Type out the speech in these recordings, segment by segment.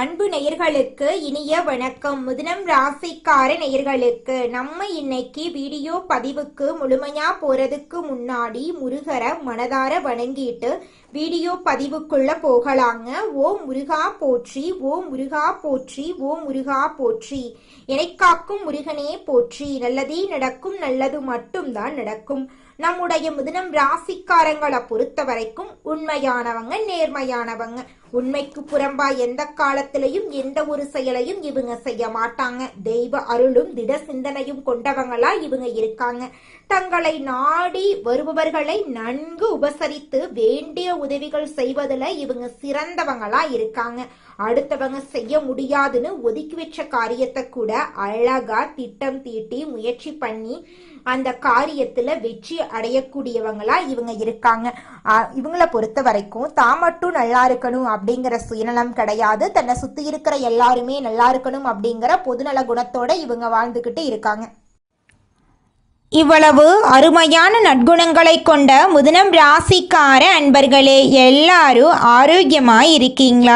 அன்பு நேயர்களுக்கு இனிய வணக்கம். மிதுனம் ராசிக்கார நேயர்களுக்கு நம்ம இன்னைக்கு வீடியோ பதிவுக்கு முழுமையா போறதுக்கு முன்னாடி முருகரை மனதார வணங்கிட்டு வீடியோ பதிவுக்குள்ள போகலாங்க. ஓம் முருகா போற்றி, ஓம் முருகா போற்றி, ஓம் முருகா போற்றி. எனக்காக்கும் முருகனே போற்றி. நல்லதே நடக்கும், நல்லது மட்டும்தான் நடக்கும். நம்முடைய மிதுனம் ராசிக்காரங்களை பொறுத்த வரைக்கும் உண்மையானவங்க, நேர்மையானவங்க. உண்மைக்கு புறம்பா எந்த காலத்திலையும் எந்த ஒரு செயலையும் இவங்க செய்ய மாட்டாங்க. தெய்வ அருளும் திட சிந்தனையும் கொண்டவங்களா இவங்க இருக்காங்க. தங்களை நாடி வருபவர்களை நன்கு உபசரித்து வேண்டிய உதவிகள் செய்வதில் இவங்க சிறந்தவங்களா இருக்காங்க. அடுத்தவங்க செய்ய முடியாதுன்னு ஒதுக்கி வச்ச காரியத்தை கூட அழகா திட்டம் தீட்டி முயற்சி பண்ணி அந்த காரியத்துல வெற்றி அடையக்கூடியவங்களா இவங்க இருக்காங்க. இவங்களை பொறுத்த வரைக்கும் தான் மட்டும் நல்லா இருக்கணும் அப்படிங்கிற சுயநலம் கிடையாது. தன்னை சுத்தி இருக்கிற எல்லாருமே நல்லா இருக்கணும் அப்படிங்கிற பொதுநல குணத்தோட இவங்க வாழ்ந்துகிட்டு இருக்காங்க. இவ்வளவு அருமையான நற்குணங்களை கொண்ட மிதுனம் ராசிக்கார அன்பர்களே, எல்லாரும் ஆரோக்கியமாக இருக்கீங்களா?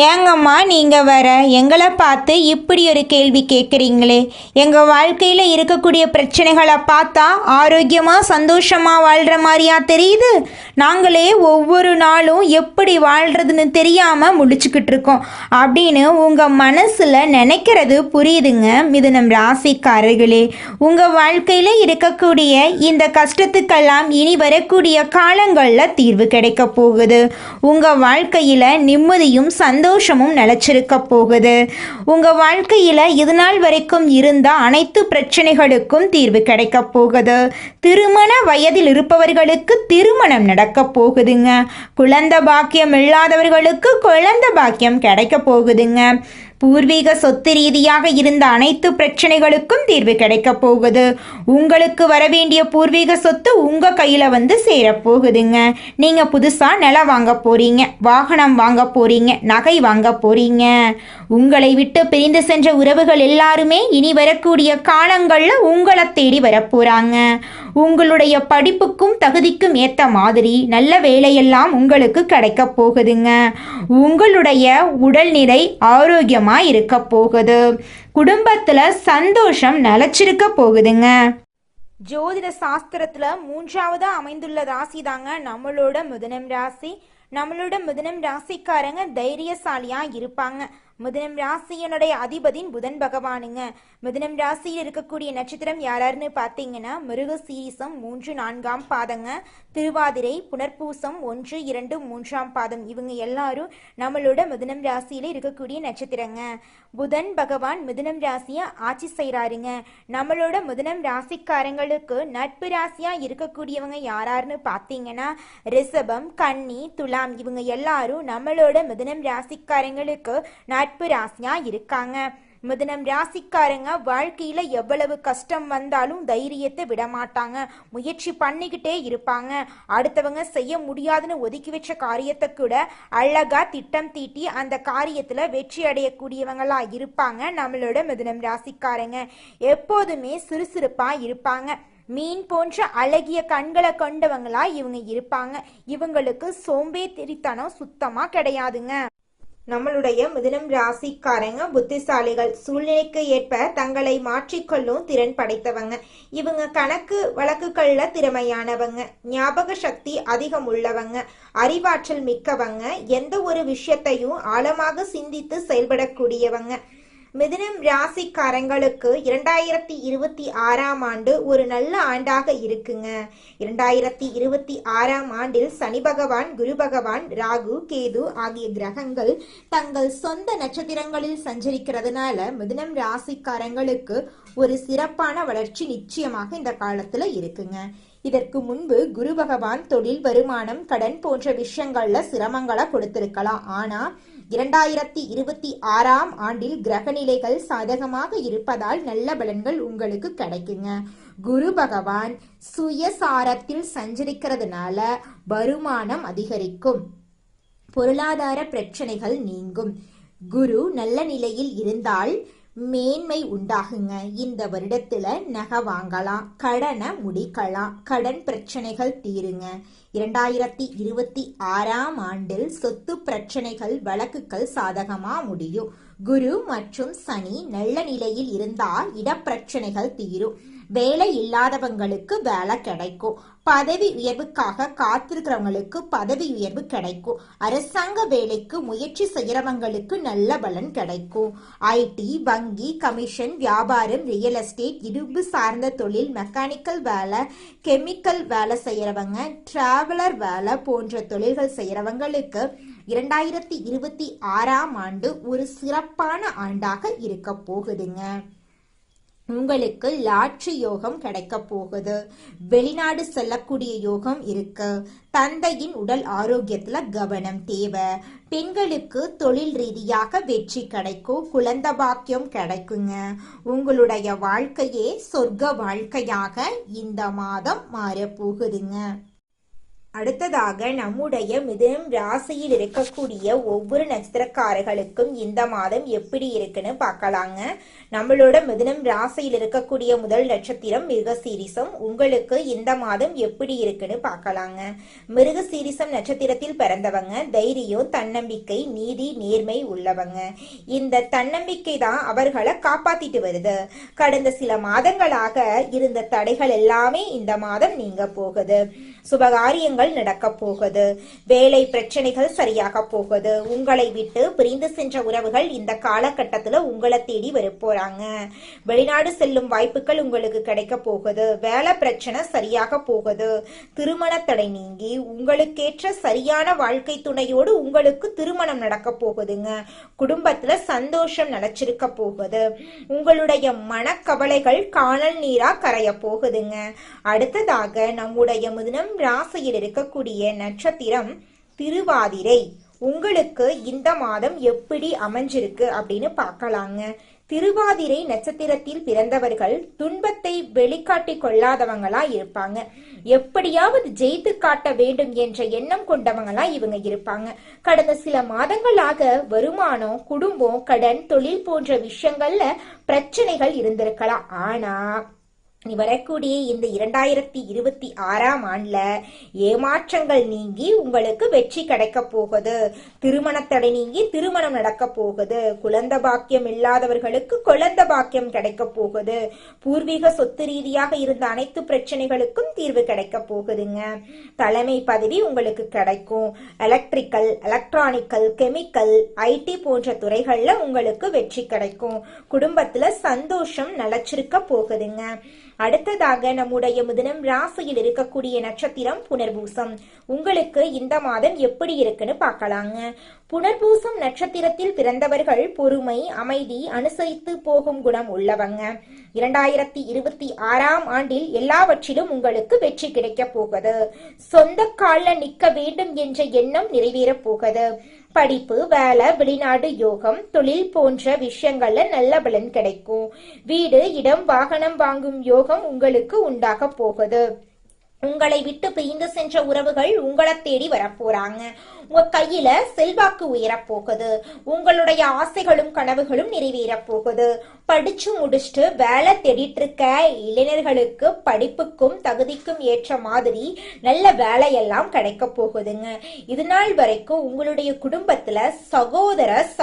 ஏங்கம்மா நீங்கள் வர எங்களை பார்த்து இப்படி ஒரு கேள்வி கேட்குறீங்களே? எங்கள் வாழ்க்கையில் இருக்கக்கூடிய பிரச்சனைகளை பார்த்தா ஆரோக்கியமாக சந்தோஷமாக வாழ்கிற மாதிரியா தெரியுது. நாங்களே ஒவ்வொரு நாளும் எப்படி வாழ்கிறதுன்னு தெரியாமல் முடிச்சுக்கிட்டு இருக்கோம் அப்படின்னு உங்கள் மனசில் நினைக்கிறது புரியுதுங்க. மிதுனம் ராசிக்காரர்களே, உங்கள் வாழ்க்கையில் இருக்கக்கூடிய இந்த கஷ்டத்துக்கெல்லாம் இனி வரக்கூடிய காலங்களில் தீர்வு கிடைக்க போகுது. உங்கள் வாழ்க்கையில் நிம்மதியும் சந்தோஷமும் நிலச்சிருக்க போகுது. உங்கள் வாழ்க்கையில் இது நாள் வரைக்கும் இருந்த அனைத்து பிரச்சனைகளுக்கும் தீர்வு கிடைக்க போகுது. திருமண வயதில் இருப்பவர்களுக்கு திருமணம் நடக்க போகுதுங்க. குழந்தை பாக்கியம் இல்லாதவர்களுக்கு குழந்தை பாக்கியம் கிடைக்க போகுதுங்க. பூர்வீக சொத்து ரீதியாக இருந்த அனைத்து பிரச்சனைகளுக்கும் தீர்வு கிடைக்க போகுது. உங்களுக்கு வரவேண்டிய பூர்வீக சொத்து உங்க கையில வந்து சேரப்போகுதுங்க. நீங்க புதுசா நிலம் வாங்க போறீங்க, வாகனம் வாங்க போறீங்க, நகை வாங்க போறீங்க. உங்களை விட்டு பிரிந்து சென்ற உறவுகள் எல்லாருமே இனி வரக்கூடிய காலங்கள்ல உங்களை தேடி வரப்போறாங்க. உங்களுடைய படிப்புக்கும் தகுதிக்கும் ஏற்ற மாதிரி நல்ல வேலையெல்லாம் உங்களுக்கு கிடைக்க போகுதுங்க. உங்களுடைய உடல்நிலை ஆரோக்கியமா இருக்க போகுது. குடும்பத்துல சந்தோஷம் நிலைச்சிருக்க போகுதுங்க. ஜோதிட சாஸ்திரத்துல 3ஆவதா அமைந்துள்ள ராசி தாங்க நம்மளோட மிதுனம் ராசி. நம்மளோட மிதுனம் ராசிக்காரங்க தைரியசாலியா இருப்பாங்க. மிதுனம் ராசியனுடைய அதிபதியின் புதன் பகவானுங்க. மிதுனம் ராசியில் இருக்கக்கூடிய நட்சத்திரம் யாராருன்னு பார்த்தீங்கன்னா மிருகசீரிசம் 3, 4ஆம் பாதங்க, திருவாதிரை, புனர்பூசம் 1, 2, 3ஆம் பாதம். இவங்க எல்லாரும் நம்மளோட மிதுனம் ராசியில இருக்கக்கூடிய நட்சத்திரங்க. புதன் பகவான் மிதுனம் ராசியை ஆட்சி செய்கிறாருங்க. நம்மளோட மிதுனம் ராசிக்காரங்களுக்கு நட்பு ராசியா இருக்கக்கூடியவங்க யாராருன்னு பார்த்தீங்கன்னா ரிஷபம், கன்னி, துலாம். இவங்க எல்லாரும் நம்மளோட மிதுனம் ராசிக்காரங்களுக்கு நட்பு ராசியா இருக்காங்க. மிதுனம் ராசிக்காரங்க வாழ்க்கையில எவ்வளவு கஷ்டம் வந்தாலும் தைரியத்தை விட மாட்டாங்க. முயற்சி பண்ணிக்கிட்டே இருப்பாங்க. அடுத்தவங்க செய்ய முடியாதுன்னு ஒதுக்கி வச்ச காரியத்தை கூட அழகா திட்டம் தீட்டி அந்த காரியத்துல வெற்றி அடையக்கூடியவங்களா இருப்பாங்க. நம்மளோட மிதுனம் ராசிக்காரங்க எப்போதுமே சுறுசுறுப்பா இருப்பாங்க. மீன் போன்ற அழகிய கண்களை கொண்டவங்களா இவங்க இருப்பாங்க. இவங்களுக்கு சோம்பேறித்தனம் சுத்தமா கிடையாதுங்க. நம்மளுடைய மிதுனம் ராசிக்காரங்க புத்திசாலிகள். சூழ்நிலைக்கு ஏற்ப தங்களை மாற்றிக்கொள்ளும் திறன் படைத்தவங்க. இவங்க கணக்கு வழக்குகள்ல திறமையானவங்க. ஞாபக சக்தி அதிகம் உள்ளவங்க. அறிவாற்றல் மிக்கவங்க. எந்த ஒரு விஷயத்தையும் ஆழமாக சிந்தித்து செயல்படக்கூடியவங்க. மிதுனம் ராசிக்காரங்களுக்கு 2026ஆம் ஆண்டு ஒரு நல்ல ஆண்டாக இருக்குங்க. 2026ஆம் ஆண்டில் சனி பகவான், குரு பகவான், ராகு, கேது ஆகிய கிரகங்கள் தங்கள் சொந்த நட்சத்திரங்களில் சஞ்சரிக்கிறதுனால மிதுனம் ராசிக்காரங்களுக்கு ஒரு சிறப்பான வளர்ச்சி நிச்சயமாக இந்த காலத்துல இருக்குங்க. இதற்கு முன்பு குரு பகவான் தொழில், வருமானம், கடன் போன்ற விஷயங்கள்ல சிரமங்களை கொடுத்திருக்கலாம். ஆனா 2026ஆம் ஆண்டில் கிரகநிலைகள் சாதகமாக இருப்பதால் நல்ல பலன்கள் உங்களுக்கு கிடைக்குங்க. குரு பகவான் சுயசாரத்தில் சஞ்சரிக்கிறதுனால வருமானம் அதிகரிக்கும். பொருளாதார பிரச்சனைகள் நீங்கும். குரு நல்ல நிலையில் இருந்தால் மேன்மை உண்டாகுங்க. இந்த வருடத்துல நகை வாங்கலாம், கடனை முடிக்கலாம், கடன் பிரச்சனைகள் தீருங்க. 2026ஆம் ஆண்டில் சொத்து பிரச்சனைகள் வழக்குகள் சாதகமா முடியும். குரு மற்றும் சனி நல்ல நிலையில் இருந்தால் இடப்பிரச்சனைகள் தீரும். வேலை இல்லாதவங்களுக்கு வேலை கிடைக்கும். பதவி உயர்வுக்காக காத்திருக்கிறவங்களுக்கு பதவி உயர்வு கிடைக்கும். அரசாங்க வேலைக்கு முயற்சி செய்யறவங்களுக்கு நல்ல பலன் கிடைக்கும். ஐடி, வங்கி, கமிஷன், வியாபாரம், ரியல் எஸ்டேட், இரும்பு சார்ந்த தொழில், மெக்கானிக்கல் வேலை, கெமிக்கல் வேலை செய்யறவங்க, டிராவலர் வேலை போன்ற தொழில்கள் செய்யறவங்களுக்கு 2026ஆம் ஆண்டு ஒரு சிறப்பான ஆண்டாக இருக்க போகுதுங்க. உங்களுக்கு லாட்ரி யோகம் கிடைக்க போகுது. வெளிநாடு செல்லக்கூடிய யோகம் இருக்கு. தந்தையின் உடல் ஆரோக்கியத்துல கவனம் தேவை. பெண்களுக்கு தொழில் ரீதியாக வெற்றி கிடைக்கும். குழந்தை பாக்கியம் கிடைக்குங்க. உங்களுடைய வாழ்க்கையே சொர்க்க வாழ்க்கையாக இந்த மாதம் மாற போகுதுங்க. அடுத்ததாக நம்முடைய மிதுனம் ராசியில் இருக்கக்கூடிய ஒவ்வொரு நட்சத்திரக்காரர்களுக்கும் இந்த மாதம் எப்படி இருக்குன்னு பார்க்கலாங்க. நம்மளோட மிதுனம் ராசியில் இருக்கக்கூடிய முதல் நட்சத்திரம் மிருகசீரிசம். உங்களுக்கு இந்த மாதம் எப்படி இருக்குன்னு பார்க்கலாங்க. மிருகசீரிசம் நட்சத்திரத்தில் பிறந்தவங்க தைரியம், தன்னம்பிக்கை, நீதி, நேர்மை உள்ளவங்க. இந்த தன்னம்பிக்கை தான் அவர்களை காப்பாத்திட்டு வருது. கடந்த சில மாதங்களாக இருந்த தடைகள் எல்லாமே இந்த மாதம் நீங்க போகுது. சுபகாரியங்கள் நடக்க போகுது. வேலை பிரச்சனைகள் சரியாக போகுது. உங்களை விட்டு பிரிந்து சென்ற உறவுகள் இந்த காலகட்டத்துல உங்களை தேடி வரப்போறாங்க. வெளிநாடு செல்லும் வாய்ப்புகள் உங்களுக்கு கிடைக்க போகுது. வேலை பிரச்சனை சரியாக போகுது. திருமண தடை நீங்கி உங்களுக்கேற்ற சரியான வாழ்க்கை துணையோடு உங்களுக்கு திருமணம் நடக்க போகுதுங்க. குடும்பத்துல சந்தோஷம் நிலைச்சிருக்க போகுது. உங்களுடைய மனக்கவலைகள் காணல் நீரா கரைய போகுதுங்க. அடுத்ததாக நம்முடைய மிதுனம் ராசியில் இருக்கக்கூடிய நட்சத்திரம் திருவாதிரை. உங்களுக்கு இந்த மாதம் எப்படி அமைஞ்சிருக்கு அப்படின்னு பார்க்கலாங்க. திருவாதிரை நட்சத்திரத்தில் பிறந்தவர்கள் துன்பத்தை வெளிக்காட்டி கொள்ளாதவங்களா இருப்பாங்க. எப்படியாவது ஜெயித்து காட்ட வேண்டும் என்ற எண்ணம் கொண்டவங்களா இவங்க இருப்பாங்க. கடந்த சில மாதங்களாக வருமானம், குடும்பம், கடன், தொழில் போன்ற விஷயங்கள்ல பிரச்சனைகள் இருந்திருக்கலாம். ஆனா வரக்கூடிய இந்த 2026ஆம் ஆண்டுல ஏமாற்றங்கள் நீங்கி உங்களுக்கு வெற்றி கிடைக்க போகுது. திருமணத்தடை நீங்கி திருமணம் நடக்க போகுது. குழந்தை பாக்கியம் இல்லாதவர்களுக்கு குழந்தை பாக்கியம் கிடைக்க போகுது. பூர்வீக சொத்து ரீதியாக இருந்த அனைத்து பிரச்சனைகளுக்கும் தீர்வு கிடைக்க போகுதுங்க. தலைமை பதவி உங்களுக்கு கிடைக்கும். எலக்ட்ரிக்கல், எலக்ட்ரானிக்கல், கெமிக்கல், ஐடி போன்ற துறைகள்ல உங்களுக்கு வெற்றி கிடைக்கும். குடும்பத்துல சந்தோஷம் நிலைச்சிருக்க போகுதுங்க. அடுத்ததாக நம்முடைய மிதுனம் ராசியில் இருக்கக்கூடிய நட்சத்திரம் புனர்பூசம். உங்களுக்கு இந்த மாதம் எப்படி இருக்குன்னு பார்க்கலாங்க. புனர்பூசம் நட்சத்திரத்தில் பிறந்தவர்கள் பொறுமை, அமைதி, அனுசரித்து போகும் குணம் உள்ளவங்க. 2026ஆம் ஆண்டில் எல்லாவற்றிலும் உங்களுக்கு வெற்றி கிடைக்க போகுது. சொந்த கால்ல நிக்க வேண்டும் என்ற எண்ணம் நிறைவேற போகுது. படிப்பு, வேலை, வெளிநாடு யோகம், தொழில் போன்ற விஷயங்கள்ல நல்ல பலன் கிடைக்கும். வீடு, இடம், வாகனம் வாங்கும் யோகம் உங்களுக்கு உண்டாக போகுது. உங்களை விட்டு பிரிந்து சென்ற உறவுகள் உங்களை தேடி வரப்போறாங்க. உங்க கையில செல்வாக்கு உயரப்போகுது. உங்களுடைய ஆசைகளும் கனவுகளும் நிறைவேற போகுது. படிச்சு முடிச்சுட்டு வேலை தேடிட்டு இருக்க இளைஞர்களுக்கு படிப்புக்கும் தகுதிக்கும் ஏற்ற மாதிரி நல்ல வேலையெல்லாம் கிடைக்க போகுதுங்க. இது நாள் வரைக்கும் உங்களுடைய குடும்பத்துல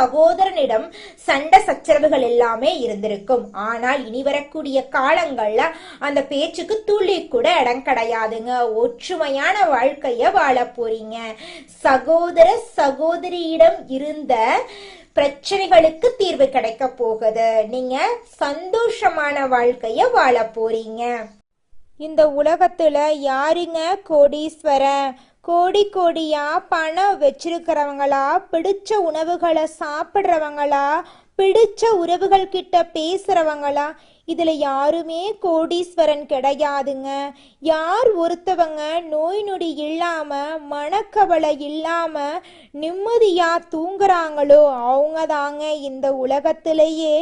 சகோதரனிடம் சண்டை சச்சரவுகள் எல்லாமே இருந்திருக்கும். ஆனால் இனி வரக்கூடிய காலங்கள்ல அந்த பேச்சுக்கு துளி கூட இடம் கிடையாதுங்க. ஒற்றுமையான வாழ்க்கைய வாழ போறீங்க. சகோதரியிடம் இருந்த பிரச்சனைகளுக்கு தீர்வு கிடைக்க போகுது. நீங்க சந்தோஷமான வாழ்க்கைய வாழ போறீங்க. இந்த உலகத்துல யாருங்க கோடீஸ்வரன்? கோடியா பணம் வச்சிருக்கிறவங்களா, பிடிச்ச உணவுகளை சாப்பிடுறவங்களா, பிடிச்ச உறவுகள் கிட்ட பேசுறவங்களா? இதுல யாருமே கோடீஸ்வரன் கிடையாதுங்க. யார் ஒருத்தவங்க நோய் நொடி இல்லாம, மனக்கவலை இல்லாம நிம்மதியா தூங்குறாங்களோ அவங்க தாங்க இந்த உலகத்திலேயே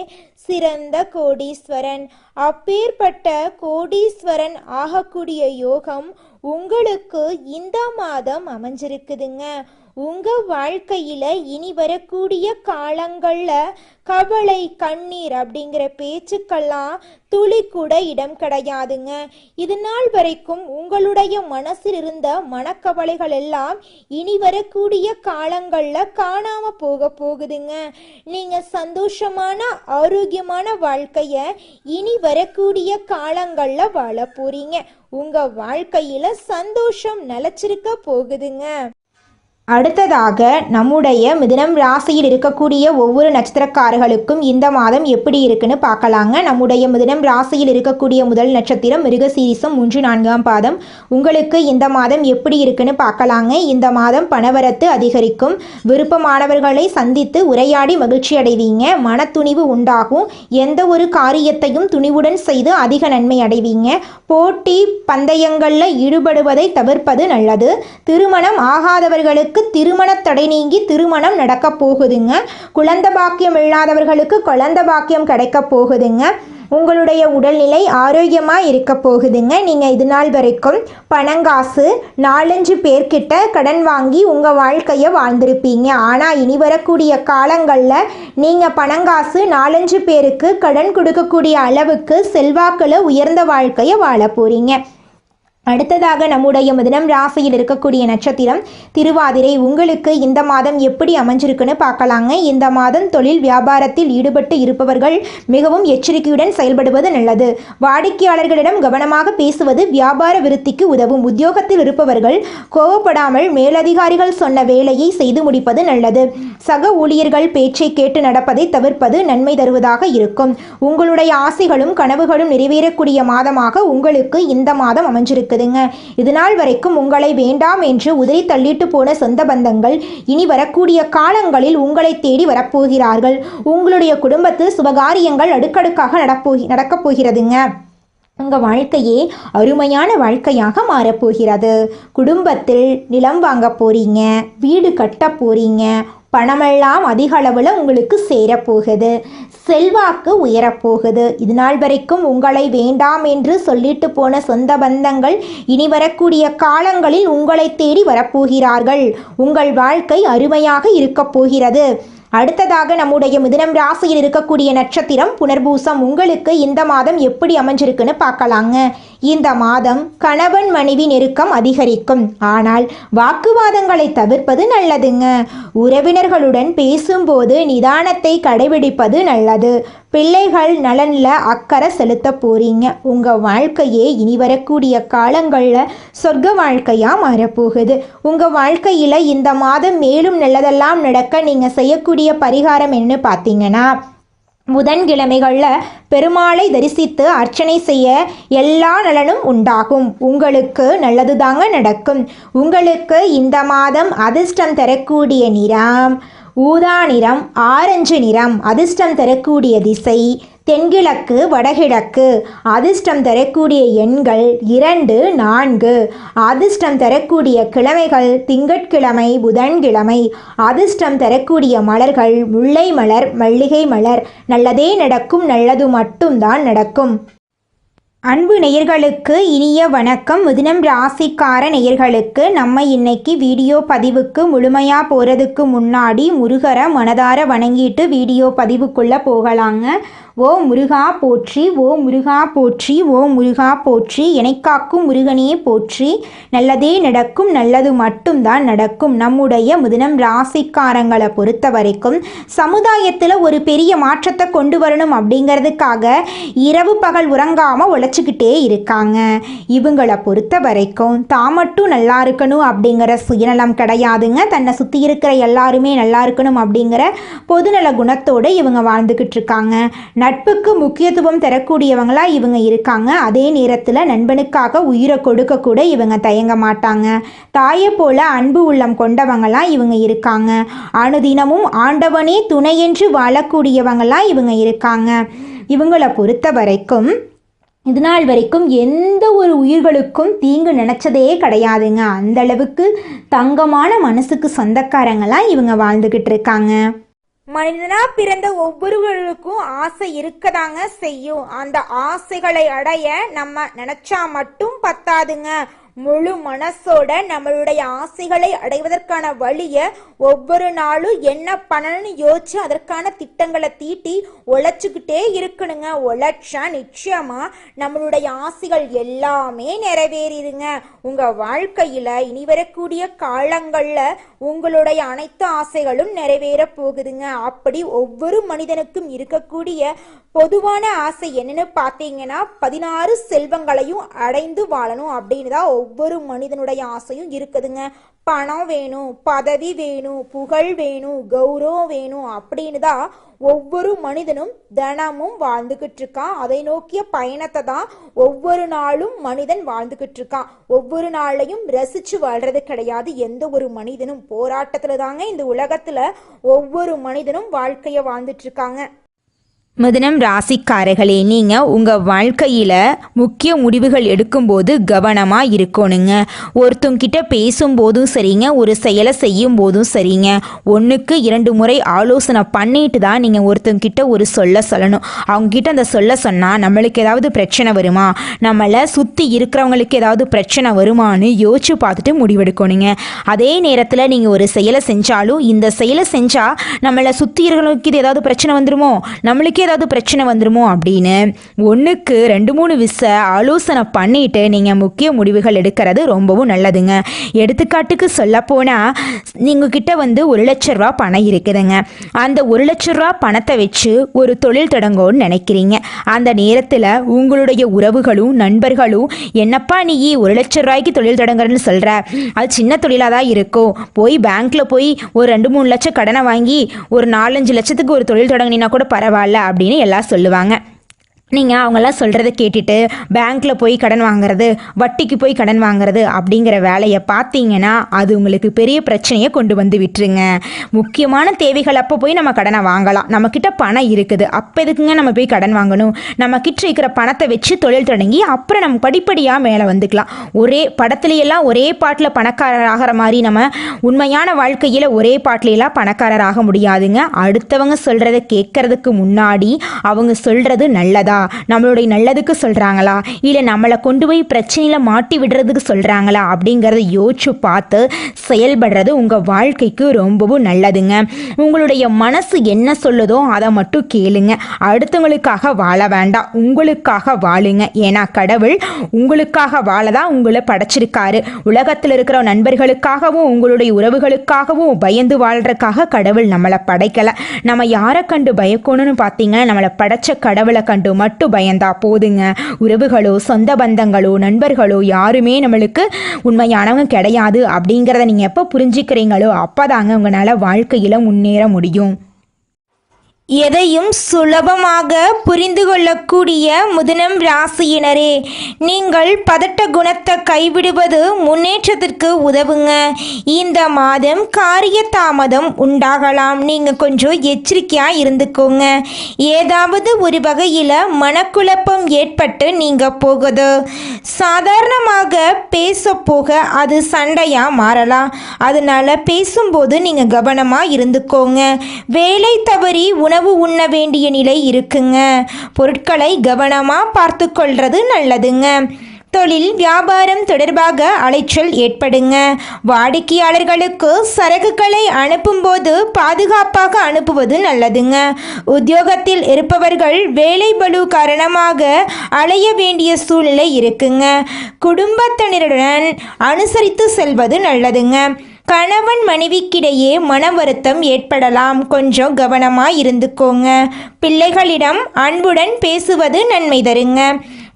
சிறந்த கோடீஸ்வரன். அப்பேற்பட்ட கோடீஸ்வரன் ஆகக்கூடிய யோகம் உங்களுக்கு இந்த மாதம் அமைஞ்சிருக்குதுங்க. உங்கள் வாழ்க்கையில் இனி வரக்கூடிய காலங்களில் கவலை கண்ணீர் அப்படிங்கிற பேச்சுக்கெல்லாம் துளி கூட இடம் கிடையாதுங்க. இது நாள் வரைக்கும் உங்களுடைய மனசில் இருந்த மனக்கவலைகள் எல்லாம் இனி வரக்கூடிய காலங்களில் காணாமல் போகுதுங்க. நீங்கள் சந்தோஷமான ஆரோக்கியமான வாழ்க்கையை இனி வரக்கூடிய காலங்களில் வாழ போறீங்க. உங்கள் வாழ்க்கையில் சந்தோஷம் நிலச்சிருக்க போகுதுங்க. அடுத்ததாக நம்முடைய மிதுனம் ராசியில் இருக்கக்கூடிய ஒவ்வொரு நட்சத்திரக்காரர்களுக்கும் இந்த மாதம் எப்படி இருக்குன்னு பார்க்கலாங்க. நம்முடைய மிதுனம் ராசியில் இருக்கக்கூடிய முதல் நட்சத்திரம் மிருகசீரிசம் 3-4ஆம் பாதம். உங்களுக்கு இந்த மாதம் எப்படி இருக்குன்னு பார்க்கலாங்க. இந்த மாதம் பணவரத்து அதிகரிக்கும். விருப்பமானவர்களை சந்தித்து உரையாடி மகிழ்ச்சி அடைவீங்க. மனத்துணிவு உண்டாகும். எந்த ஒரு காரியத்தையும் துணிவுடன் செய்து அதிக நன்மை அடைவீங்க. போட்டி பந்தயங்களில் ஈடுபடுவதை தவிர்ப்பது நல்லது. திருமணம் ஆகாதவர்களுக்கு திருமண தடை நீங்கி திருமணம் நடக்க போகுதுங்க. குழந்தை பாக்கியம் இல்லாதவர்களுக்கு குழந்தை பாக்கியம் கிடைக்க போகுதுங்க. உங்களுடைய உடல்நிலை ஆரோக்கியமாக இருக்க போகுதுங்க. நீங்கள் இது நாள் வரைக்கும் பணங்காசு 4-5 பேர்கிட்ட கடன் வாங்கி உங்கள் வாழ்க்கையை வாழ்ந்திருப்பீங்க. ஆனால் இனி வரக்கூடிய காலங்களில் நீங்கள் பணங்காசு 4-5 பேருக்கு கடன் கொடுக்கக்கூடிய அளவுக்கு செல்வாக்கில் உயர்ந்த வாழ்க்கையை வாழ போகிறீங்க. அடுத்ததாக நம்முடைய மிதுனம் ராசியில் இருக்கக்கூடிய நட்சத்திரம் திருவாதிரை. உங்களுக்கு இந்த மாதம் எப்படி அமைஞ்சிருக்குன்னு பார்க்கலாங்க. இந்த மாதம் தொழில் வியாபாரத்தில் ஈடுபட்டு இருப்பவர்கள் மிகவும் எச்சரிக்கையுடன் செயல்படுவது நல்லது. வாடிக்கையாளர்களிடம் கவனமாக பேசுவது வியாபார விருத்திக்கு உதவும். உத்தியோகத்தில் இருப்பவர்கள் கோவப்படாமல் மேலதிகாரிகள் சொன்ன வேலையை செய்து முடிப்பது நல்லது. சக ஊழியர்கள் பேச்சை கேட்டு நடப்பதை தவிர்ப்பது நன்மை தருவதாக இருக்கும். உங்களுடைய ஆசைகளும் கனவுகளும் நிறைவேறக்கூடிய மாதமாக உங்களுக்கு இந்த மாதம் அமைஞ்சிருக்கு. இதனால் வரைக்கும் உங்களை வேண்டாம் என்று உதறி தள்ளிட்டு போன சொந்த பந்தங்கள் இனி வரக்கூடிய காலங்களில் உங்களை தேடி வரப்போகிறார்கள். உங்களுடைய குடும்பத்தில் சுபகாரியங்கள் அடுக்கடுக்காக நடக்கப் போகிறதுங்க. உங்கள் வாழ்க்கையே அருமையான வாழ்க்கையாக மாறப்போகிறது. குடும்பத்தில் நிலம் வாங்க போறீங்க, வீடு கட்ட போறீங்க. பணமெல்லாம் அதிக அளவில் உங்களுக்கு சேரப்போகுது. செல்வாக்கு உயரப்போகுது. இது நாள் வரைக்கும் உங்களை வேண்டாம் என்று சொல்லிட்டு போன சொந்த பந்தங்கள் இனி வரக்கூடிய காலங்களில் உங்களை தேடி வரப்போகிறார்கள். உங்கள் வாழ்க்கை அருமையாக இருக்கப் போகிறது. அடுத்ததாக நம்முடைய மிதுனம் ராசியில் இருக்கக்கூடிய நட்சத்திரம் புனர்பூசம். உங்களுக்கு இந்த மாதம் எப்படி அமைஞ்சிருக்குன்னு பார்க்கலாங்க. இந்த மாதம் கணவன் மனைவி நெருக்கம் அதிகரிக்கும். ஆனால் வாக்குவாதங்களை தவிர்ப்பது நல்லதுங்க. உறவினர்களுடன் பேசும்போது நிதானத்தை கடைபிடிப்பது நல்லது. பிள்ளைகள் நலனில் அக்கறை செலுத்த போறீங்க. உங்கள் வாழ்க்கையே இனி வரக்கூடிய காலங்களில் சொர்க்க வாழ்க்கையாக மாறப்போகுது. உங்கள் வாழ்க்கையில் இந்த மாதம் மேலும் நல்லதெல்லாம் நடக்க நீங்கள் செய்யக்கூடிய பரிகாரம் என்ன பார்த்தீங்கன்னா, புதன்கிழமைகளில் பெருமாளை தரிசித்து அர்ச்சனை செய்ய எல்லா நலனும் உண்டாகும். உங்களுக்கு நல்லது தாங்க நடக்கும். உங்களுக்கு இந்த மாதம் அதிர்ஷ்டம் தரக்கூடிய நிறம் ஊதா நிறம், ஆரஞ்சு நிறம். அதிர்ஷ்டம் தரக்கூடிய திசை தென்கிழக்கு வடகிழக்கு. அதிர்ஷ்டம் தரக்கூடிய எண்கள் 2, 4. அதிர்ஷ்டம் தரக்கூடிய கிழமைகள் திங்கட்கிழமை, புதன்கிழமை. அதிர்ஷ்டம் தரக்கூடிய மலர்கள் முல்லை மலர், மல்லிகை மலர். நல்லதே நடக்கும். நல்லது மட்டும்தான் நடக்கும். அன்பு நேயர்களுக்கு இனிய வணக்கம். மிதுனம் ராசிக்கார நேயர்களுக்கு நம்ம இன்னைக்கு வீடியோ பதிவுக்கு முழுமையாக போகிறதுக்கு முன்னாடி முருகரை மனதார வணங்கிட்டு வீடியோ பதிவுக்குள்ளே போகலாங்க. ஓ முருகா போற்றி, ஓ முருகா போற்றி, ஓ முருகா போற்றி. எனைக்காக்கும் முருகனே போற்றி. நல்லதே நடக்கும். நல்லது மட்டும்தான் நடக்கும். நம்முடைய மிதுனம் ராசிக்காரங்களை பொறுத்த வரைக்கும் சமுதாயத்தில் ஒரு பெரிய மாற்றத்தை கொண்டு வரணும் அப்படிங்கிறதுக்காக இரவு பகல் உறங்காமல் உழைச்சிக்கிட்டே இருக்காங்க. இவங்களை பொறுத்த வரைக்கும் தான் மட்டும் நல்லா இருக்கணும் அப்படிங்கிற சுயநலம் கிடையாதுங்க. தன்னை சுற்றி இருக்கிற எல்லாருமே நல்லா இருக்கணும் அப்படிங்கிற பொதுநல குணத்தோடு இவங்க வாழ்ந்துக்கிட்டு இருக்காங்க. நட்புக்கு முக்கியத்துவம் தரக்கூடியவங்களா இவங்க இருக்காங்க. அதே நேரத்தில் நண்பனுக்காக உயிரை கொடுக்க கூட இவங்க தயங்க மாட்டாங்க. தாயை போல அன்பு உள்ளம் கொண்டவங்களா இவங்க இருக்காங்க. அனுதினமும் ஆண்டவனே துணையென்று வாழக்கூடியவங்களா இவங்க இருக்காங்க. இவங்களை பொறுத்த வரைக்கும் இது நாள் வரைக்கும் எந்த ஒரு உயிர்களுக்கும் தீங்கு நினச்சதே கிடையாதுங்க. அந்தளவுக்கு தங்கமான மனசுக்கு சொந்தக்காரங்களாம் இவங்க வாழ்ந்துக்கிட்டு இருக்காங்க. மனிதனா பிறந்த ஒவ்வொருவருக்கும் ஆசை இருக்கதாங்க செய்யும். அந்த ஆசைகளை அடைய நம்ம நினைச்சா மட்டும் பத்தாதுங்க. முழு மனசோட நம்மளுடைய ஆசைகளை அடைவதற்கான வழியை ஒவ்வொரு நாளும் என்ன பண்ணணும்னு யோசிச்சு அதற்கான திட்டங்களை தீட்டி உழைச்சிக்கிட்டே இருக்கணுங்க. உழைச்சா நிச்சயமா நம்மளுடைய ஆசைகள் எல்லாமே நிறைவேறிடுங்க. உங்க வாழ்க்கையில இனி வரக்கூடிய காலங்கள்ல உங்களுடைய அனைத்து ஆசைகளும் நிறைவேற போகுதுங்க. அப்படி ஒவ்வொரு மனிதனுக்கும் இருக்கக்கூடிய பொதுவான ஆசை என்னன்னு பார்த்தீங்கன்னா 16 செல்வங்களையும் அடைந்து வாழணும் அப்படின்னு தான் ஒவ்வொரு மனிதனுடைய ஆசையும் இருக்குதுங்க. பணம் வேணும், பதவி வேணும், புகழ் வேணும், கௌரவம் வேணும் அப்படின்னு தான் ஒவ்வொரு மனிதனும் தினமும் வாழ்ந்துகிட்டு இருக்கான். அதை நோக்கிய பயணத்தை தான் ஒவ்வொரு நாளும் மனிதன் வாழ்ந்துகிட்டு இருக்கான். ஒவ்வொரு நாளையும் ரசிச்சு வாழ்றது கிடையாது. எந்த ஒரு மனிதனும் போராட்டத்துல தாங்க இந்த உலகத்துல ஒவ்வொரு மனிதனும் வாழ்க்கைய வாழ்ந்துட்டு இருக்காங்க. மிதுனம் ராசிக்காரர்களே, நீங்கள் உங்கள் வாழ்க்கையில் முக்கிய முடிவுகள் எடுக்கும்போது கவனமாக இருக்கணுங்க. ஒருத்தங்கிட்ட பேசும்போதும் சரிங்க, ஒரு செயலை செய்யும் போதும் சரிங்க, 1க்கு 2 முறை ஆலோசனை பண்ணிட்டு தான் நீங்கள் ஒருத்தங்கிட்ட ஒரு சொல்லணும். அவங்கக்கிட்ட அந்த சொன்னால் நம்மளுக்கு ஏதாவது பிரச்சனை வருமா, நம்மளை சுற்றி இருக்கிறவங்களுக்கு ஏதாவது பிரச்சனை வருமானு யோசிச்சு பார்த்துட்டு முடிவெடுக்கணுங்க. அதே நேரத்தில் நீங்கள் ஒரு செயலை செஞ்சாலும் இந்த செயலை செஞ்சால் நம்மளை சுற்றி இருக்கிறவங்களுக்கு இது ஏதாவது பிரச்சனை வந்துருமோ, நம்மளுக்கு ஏதாவது பிரச்சனை வந்துருமோ அப்படின்னு 1க்கு 2-3 ஆலோசனை பண்ணிட்டு நீங்கள் முக்கிய முடிவுகள் எடுக்கிறது ரொம்பவும் நல்லதுங்க. எடுத்துக்காட்டுக்கு சொல்ல போனால் நீங்கள் கிட்ட 1 லட்ச ரூபா பணம் இருக்குதுங்க. அந்த 1 லட்ச ரூபா பணத்தை வச்சு ஒரு தொழில் தொடங்கணும்னு நினைக்கிறீங்க. அந்த நேரத்தில் உங்களுடைய உறவுகளும் நண்பர்களும் என்னப்பா நீ 1 லட்ச ரூபாய்க்கு தொழில் தொடங்குறன்னு சொல்கிற, அது சின்ன தொழிலாக தான் இருக்கும், போய் பேங்க்கில் போய் ஒரு 2-3 லட்சம் கடனை வாங்கி ஒரு 4-5 லட்சத்துக்கு ஒரு தொழில் தொடங்கினா கூட பரவாயில்ல அப்படின்னு எல்லாம் சொல்லுவாங்க. நீங்கள் அவங்கெல்லாம் சொல்கிறத கேட்டுட்டு பேங்க்கில் போய் கடன் வாங்குறது, வட்டிக்கு போய் கடன் வாங்குறது அப்படிங்கிற வேலையை பார்த்தீங்கன்னா அது உங்களுக்கு பெரிய பிரச்சனையை கொண்டு வந்து விட்டுருங்க. முக்கியமான தேவைகள் அப்போ போய் நம்ம கடனை வாங்கலாம். நம்மக்கிட்ட பணம் இருக்குது, அப்போ எதுக்குங்க நம்ம போய் கடன் வாங்கணும்? நம்மக்கிட்ட இருக்கிற பணத்தை வச்சு தொழில் தொடங்கி அப்புறம் நம்ம படிப்படியாக மேலே வந்துக்கலாம். ஒரே படத்துலையெல்லாம் ஒரே பாட்டில் பணக்காரர் ஆகிற மாதிரி நம்ம உண்மையான வாழ்க்கையில் ஒரே பாட்டிலையெல்லாம் பணக்காரர் ஆக முடியாதுங்க. அடுத்தவங்க சொல்கிறத கேட்கறதுக்கு முன்னாடி அவங்க சொல்கிறது நல்லதா, நம்மளுடைய நல்லதுக்கு சொல்கிறாங்களா, இல்லை நம்மளை கொண்டு போய் பிரச்சனையில் மாட்டி விடுறதுக்கு சொல்கிறாங்களா அப்படிங்கிறத யோசிச்சு பார்த்து செயல்படுறது உங்கள் வாழ்க்கைக்கு ரொம்பவும் நல்லதுங்க. உங்களுடைய மனசு என்ன சொல்லுதோ அதை மட்டும் கேளுங்க. அடுத்தவங்களுக்காக வாழ வேண்டாம், உங்களுக்காக வாழுங்க. ஏன்னா கடவுள் உங்களுக்காக வாழ தான் உங்களை படைச்சிருக்காரு. உலகத்தில் இருக்கிற நண்பர்களுக்காகவும் உங்களுடைய உறவுகளுக்காகவும் பயந்து வாழ்றதுக்காக கடவுள் நம்மளை படைக்கலை. நம்ம யாரை கண்டு பயக்கணும்னு பார்த்தீங்கன்னா நம்மளை படைச்ச கடவுளை கண்டு மட்டும் பயந்தா போதுங்க. உறவுகளோ சொந்த பந்தங்களோ நண்பர்களோ யாருமே நம்மளுக்கு உண்மையானவங்க கிடையாது அப்படிங்கிறத நீங்கள் எப்போ புரிஞ்சுக்கிறீங்களோ அப்போதாங்க உங்களால் வாழ்க்கையில் முன்னேற முடியும். எதையும் சுலபமாக புரிந்து கொள்ளக்கூடிய மிதுனம் ராசியினரே, நீங்கள் பதட்ட குணத்தை கைவிடுவது முன்னேற்றத்திற்கு உதவுங்க. இந்த மாதம் காரிய தாமதம் உண்டாகலாம், நீங்கள் கொஞ்சம் எச்சரிக்கையாக இருந்துக்கோங்க. ஏதாவது ஒரு வகையில் மனக்குழப்பம் ஏற்பட்டு நீங்கள் போகுது. சாதாரணமாக பேச போக அது சண்டையாக மாறலாம். அதனால் பேசும்போது நீங்கள் கவனமாக இருந்துக்கோங்க. வேலை தவறி உணவு உண்ண வேண்டிய நிலை இருக்குங்க. பொருட்களை கவனமாக பார்த்து கொள்வது நல்லதுங்க. தொழில் வியாபாரம் தொடர்பாக அலைச்சல் ஏற்படுங்க. வாடிக்கையாளர்களுக்கு சரக்குகளை அனுப்பும்போது பாதுகாப்பாக அனுப்புவது நல்லதுங்க. உத்தியோகத்தில் இருப்பவர்கள் வேலை பளு காரணமாக அலைய வேண்டிய சூழ்நிலை இருக்குங்க. குடும்பத்தினருடன் அனுசரித்து செல்வது நல்லதுங்க. கணவன் மனைவிக்கிடையே மன வருத்தம் ஏற்படலாம், கொஞ்சம் கவனமாக இருந்துக்கோங்க. பிள்ளைகளிடம் அன்புடன் பேசுவது நன்மை தருங்க.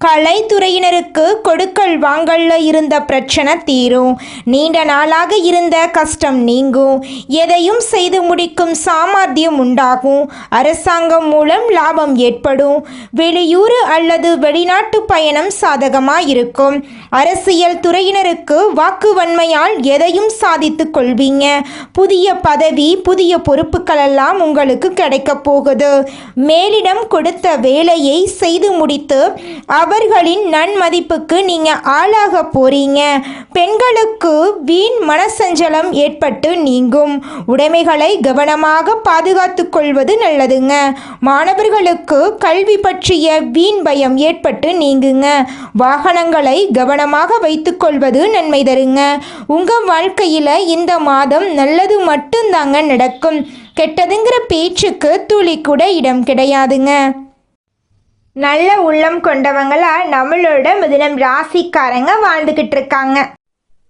கலைத்துறையினருக்கு கொடுக்கல் வாங்கல்ல இருந்த பிரச்சனை தீரும். நீண்ட நாளாக இருந்த கஷ்டம் நீங்கும். எதையும் செய்து முடிக்கும் சாமர்த்தியம் உண்டாகும். அரசாங்கம் மூலம் லாபம் ஏற்படும். வெளியூர் அல்லது வெளிநாட்டு பயணம் சாதகமாக இருக்கும். அரசியல் துறையினருக்கு வாக்குவன்மையால் எதையும் சாதித்து கொள்வீங்க. புதிய பதவி புதிய பொறுப்புகள் எல்லாம் உங்களுக்கு கிடைக்க போகுது. மேலிடம் கொடுத்த வேலையை செய்து முடித்து அவர்களின் நன்மதிப்புக்கு நீங்க ஆளாக போறீங்க. பெண்களுக்கு வீண் மனசஞ்சலம் ஏற்பட்டு நீங்கும். உடைமைகளை கவனமாக பாதுகாத்துக் கொள்வது நல்லதுங்க. மாணவர்களுக்கு கல்வி பற்றிய வீண் பயம் ஏற்பட்டு நீங்குங்க. வாகனங்களை கவனமாக வைத்துக் கொள்வது நன்மை தருங்க. உங்க வாழ்க்கையில இந்த மாதம் நல்லது மட்டும்தாங்க நடக்கும். கெட்டதுங்கிற பேச்சுக்கு துளி கூட இடம் கிடையாதுங்க. நல்ல உள்ளம் கொண்டவங்களா நம்மளோட மிதுனம் ராசிக்காரங்க வாழ்ந்துகிட்டு இருக்காங்க.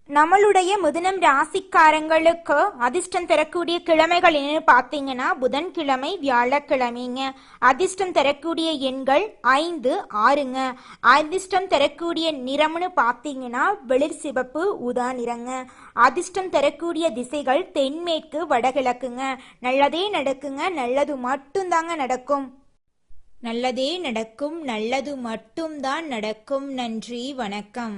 நம்மளுடைய மிதுனம் ராசிக்காரங்களுக்கு அதிர்ஷ்டம் தரக்கூடிய கிழமைகள் என்னன்னு பார்த்தீங்கன்னா புதன்கிழமை, வியாழக்கிழமைங்க. அதிர்ஷ்டம் தரக்கூடிய எண்கள் 5, 6ங்க. அதிர்ஷ்டம் தரக்கூடிய நிறம்னு பார்த்தீங்கன்னா வெளிர் சிவப்பு, ஊதா நிறங்க. அதிர்ஷ்டம் தரக்கூடிய திசைகள் தென்மேற்கு, வடகிழக்குங்க. நல்லதே நடக்குங்க, நல்லது மட்டும்தாங்க நடக்கும். நல்லதே நடக்கும், நல்லது மட்டும்தான் நடக்கும். நன்றி, வணக்கம்.